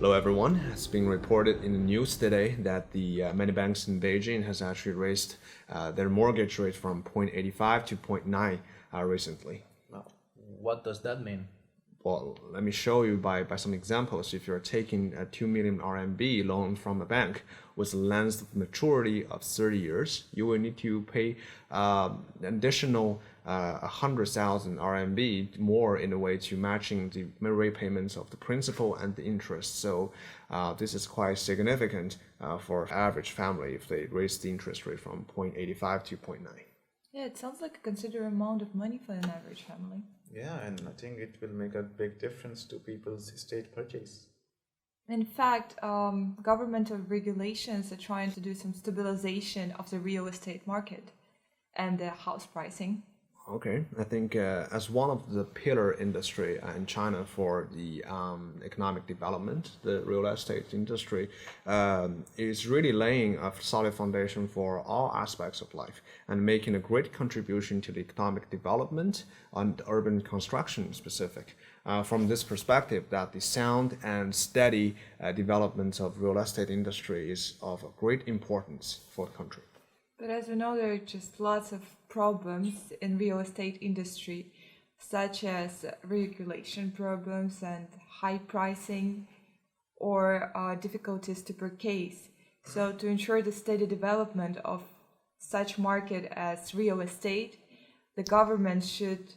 Hello everyone. It's been reported in the news today that the many banks in Beijing has actually raised their mortgage rate from 0.85 to 0.9 recently. What does that mean? Well, let me show you by some examples. If you're taking a 2 million RMB loan from a bank with a length of maturity of 30 years, you will need to pay an additional 100,000 RMB more in a way to matching the repayments of the principal and the interest. So this is quite significant for average family if they raise the interest rate from 0.85 to 0.9. Yeah, it sounds like a considerable amount of money for an average family. Yeah, and I think it will make a big difference to people's estate purchase. In fact, governmental regulations are trying to do some stabilization of the real estate market and the house pricing. Okay, I think as one of the pillar industry in China for the economic development, the real estate industry is really laying a solid foundation for all aspects of life and making a great contribution to the economic development and urban construction specific. From this perspective, that the sound and steady development of real estate industry is of great importance for the country. But as we know, there are just lots of problems in real estate industry, such as regulation problems and high pricing or difficulties to purchase. So to ensure the steady development of such market as real estate, the government should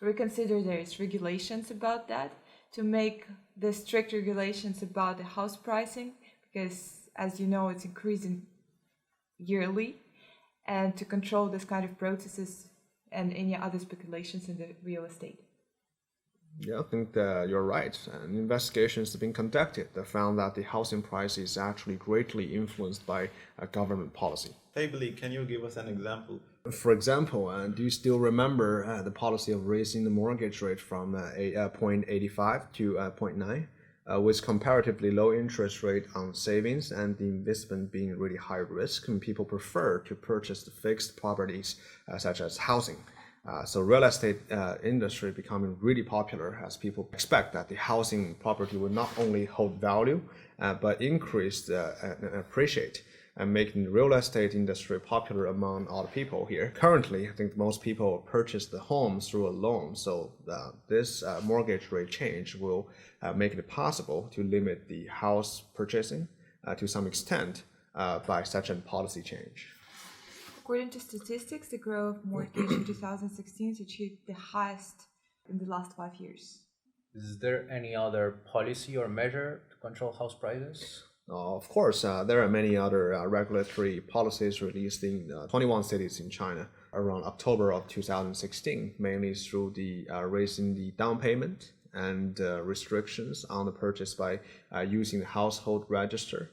reconsider their regulations about that to make the strict regulations about the house pricing, because as you know, it's increasing yearly, and to control this kind of processes and any other speculations in the real estate. Yeah, I think that you're right. And investigations have been conducted that found that the housing price is actually greatly influenced by government policy. Hey Billy, can you give us an example? For example, do you still remember the policy of raising the mortgage rate from 0.85 to 0.9? With comparatively low interest rate on savings and the investment being really high risk, and people prefer to purchase the fixed properties such as housing. So real estate industry becoming really popular as people expect that the housing property will not only hold value, but increase and appreciate, and making the real estate industry popular among all the people here. Currently, I think most people purchase the homes through a loan, so this mortgage rate change will make it possible to limit the house purchasing to some extent by such a policy change. According to statistics, the growth of mortgage in 2016 achieved the highest in the last 5 years. Is there any other policy or measure to control house prices? Of course, there are many other regulatory policies released in 21 cities in China around October of 2016, mainly through the raising the down payment and restrictions on the purchase by using the household register.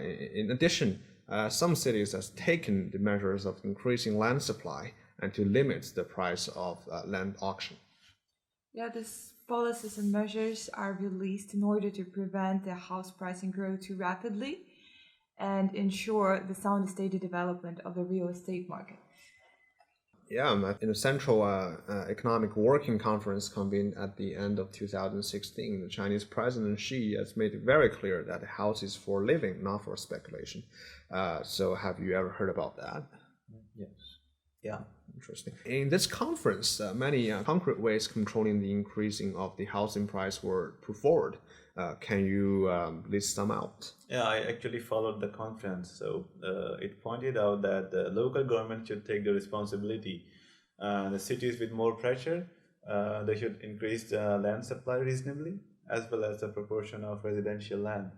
In addition, some cities have taken the measures of increasing land supply and to limit the price of land auction. Yeah, these policies and measures are released in order to prevent the house pricing growth too rapidly and ensure the sound steady development of the real estate market. Yeah, in the Central Economic Working Conference convened at the end of 2016, the Chinese President Xi has made it very clear that the house is for living, not for speculation. So have you ever heard about that? Yes. Yeah, interesting. In this conference, many concrete ways controlling the increasing of the housing price were put forward. Can you list some out? Yeah, I actually followed the conference. So it pointed out that the local government should take the responsibility. The cities with more pressure, they should increase the land supply reasonably, as well as the proportion of residential land.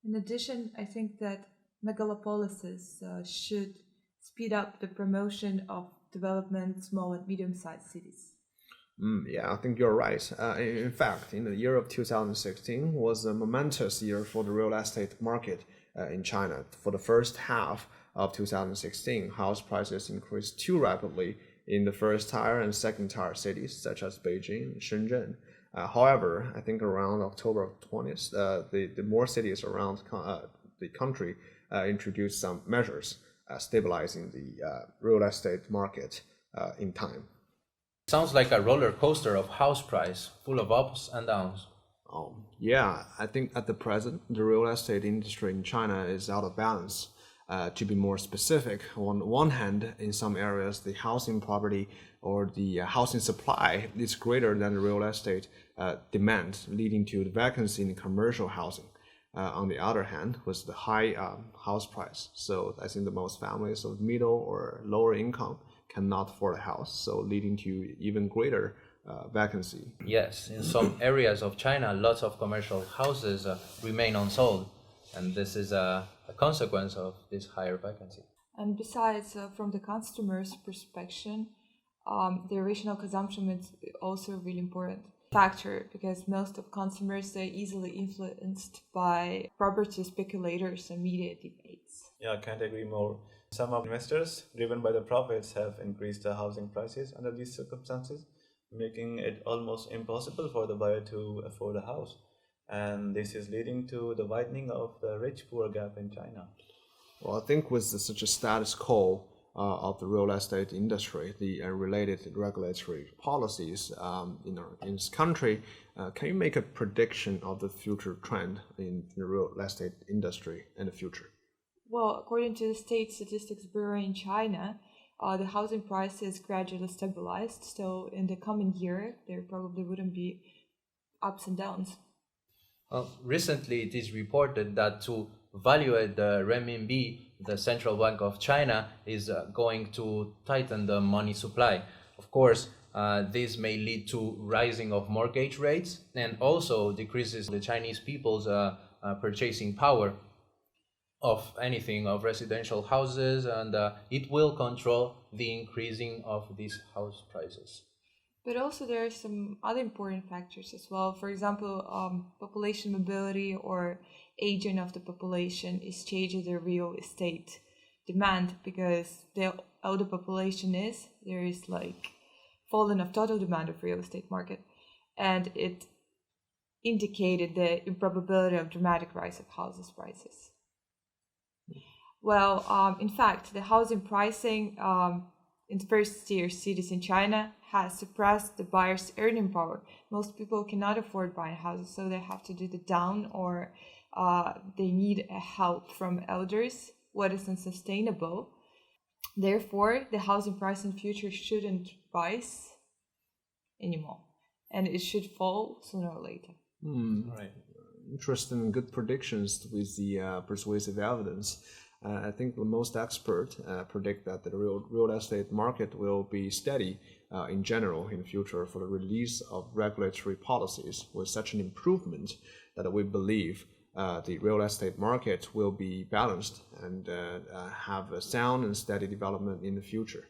In addition, I think that megalopolises should speed up the promotion of development small and medium-sized cities. Yeah, I think you're right. In fact, in the year of 2016 was a momentous year for the real estate market in China. For the first half of 2016, house prices increased too rapidly in the first tier and second tier cities such as Beijing and Shenzhen. However, I think around October of 20th, the more cities around the country introduced some measures stabilizing the real estate market in time. Sounds like a roller coaster of house price, full of ups and downs. Yeah, I think at the present, the real estate industry in China is out of balance. To be more specific, on one hand, in some areas, the housing property or the housing supply is greater than the real estate demand, leading to the vacancy in commercial housing. On the other hand, was the high house price. So I think the most families of middle or lower income cannot afford a house, so leading to even greater vacancy. Yes, in some areas of China, lots of commercial houses remain unsold, and this is a consequence of this higher vacancy. And besides, from the customer's perspective, the original consumption is also a really important factor because most of consumers are easily influenced by property speculators and media debates. Yeah, I can't agree more. Some of investors, driven by the profits, have increased the housing prices under these circumstances, making it almost impossible for the buyer to afford a house. And this is leading to the widening of the rich-poor gap in China. Well, I think with such a status quo of the real estate industry, the related regulatory policies in this country, can you make a prediction of the future trend in the real estate industry in the future? Well, according to the State Statistics Bureau in China, the housing prices gradually stabilized. So in the coming year, there probably wouldn't be ups and downs. Well, recently it is reported that to evaluate the renminbi, the Central Bank of China is going to tighten the money supply. Of course, this may lead to rising of mortgage rates and also decreases the Chinese people's purchasing power of anything, of residential houses, and it will control the increasing of these house prices. But also there are some other important factors as well. For example, population mobility or aging of the population is changing the real estate demand because the older population is, there is like falling of total demand of real estate market. And it indicated the improbability of dramatic rise of houses prices. Well, in fact, the housing pricing in first-tier cities in China has suppressed the buyer's earning power. Most people cannot afford buying houses, so they have to do the down or they need help from elders, what is unsustainable. Therefore, the housing price in future shouldn't rise anymore, and it should fall sooner or later. Right. Interesting, good predictions with the persuasive evidence. I think the most experts predict that the real estate market will be steady in general in the future for the release of regulatory policies with such an improvement that we believe the real estate market will be balanced and have a sound and steady development in the future.